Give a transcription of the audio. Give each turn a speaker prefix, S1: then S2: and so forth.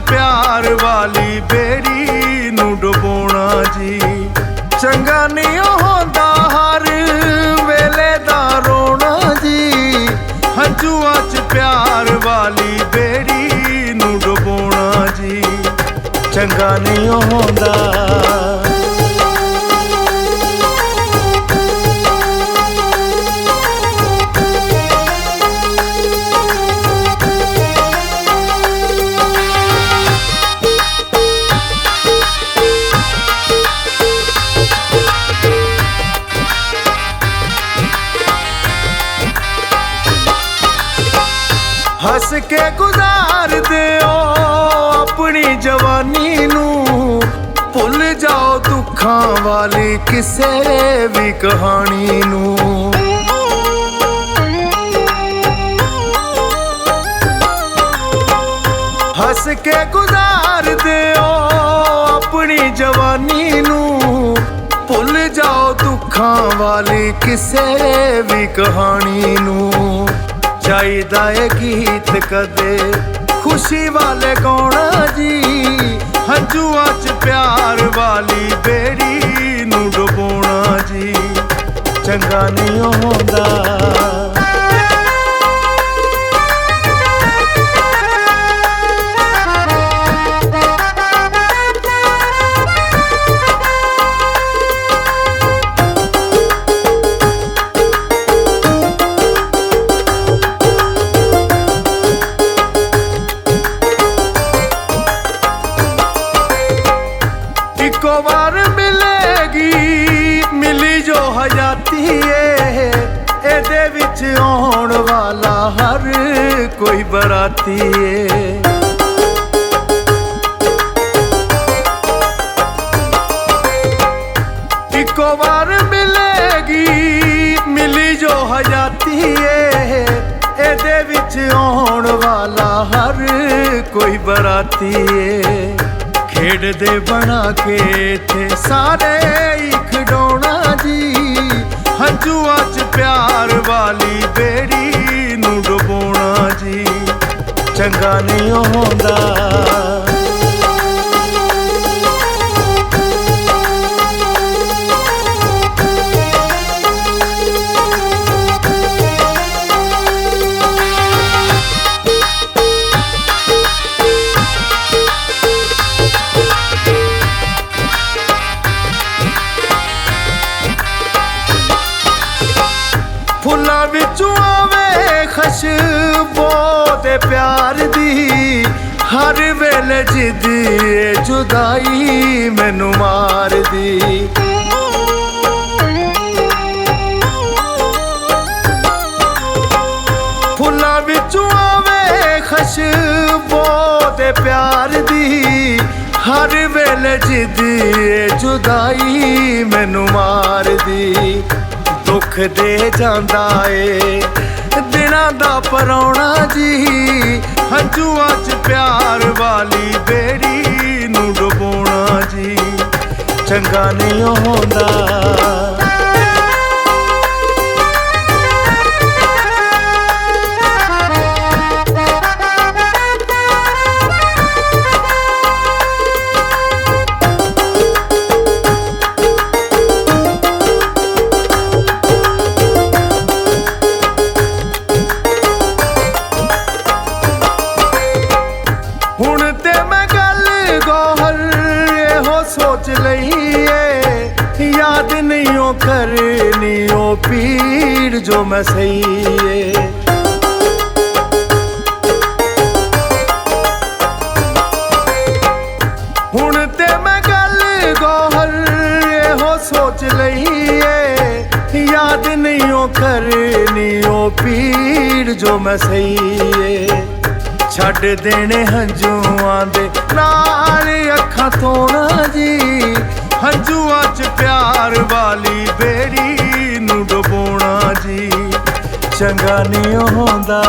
S1: प्यार वाली बेड़ी नू डुबोना जी। चंगा नहीं होंदा हर वेले दा रोना जी, हंझुआं च प्यार वाली बेड़ी नू डुबोना जी। चंगा नहीं होंदा हस के गुजार दियो अपनी जवानी नू, भुल जाओ दुखां वाली किसे भी कहानी नू। हस के गुजार दियो अपनी जवानी नू, भुल जाओ दुखां वाली किसे भी कहानी नू। चाहिदा है गीत कदे खुशी वाले गाना जी, हंझुआं च प्यार वाली बेड़ी नू डुबोना जी। चंगा नहीं होंदा इको बार मिलेगी मिली जो हजाती है, एदे विच आउण वाला हर कोई बराती है। इको बार मिलेगी मिली जो हजाती है, एदे विच आउण वाला हर कोई बराती है। खेड़ दे बना के थे सारे ही खिडौना जी, हंझुआं च प्यार वाली बेड़ी नू डुबोना जी। चंगा नहीं होंदा फुल्लां विचों आवे खुशबू दे प्यार दी, हर वेले जिद जुदाई मैनू मार दी। फुल्लां विचों आवे खुशबू दे प्यार दी, हर वेले जिद जुदाई मैनू मार दी। दुख दे जांदा ए दिनां दा परौना जी, हंझुआं च प्यार वाली बेड़ी नू डुबोना जी। चंगा नहीं होंदा हुण ते मैं गल गौहर एहो सोच लईए, याद नहीं ओ करनी ओ पीड़ जो मैं सही। हुण ते मैं गल गौहर एहो सोच लईए, याद नहीं ओ करनी ओ पीड़ जो मैं सही। छड़ देने हंझुआं दे नाल अखां धोना जी, हंझुआं च प्यार वाली बेड़ी नू डुबोना जी। चंगा नहीं होंदा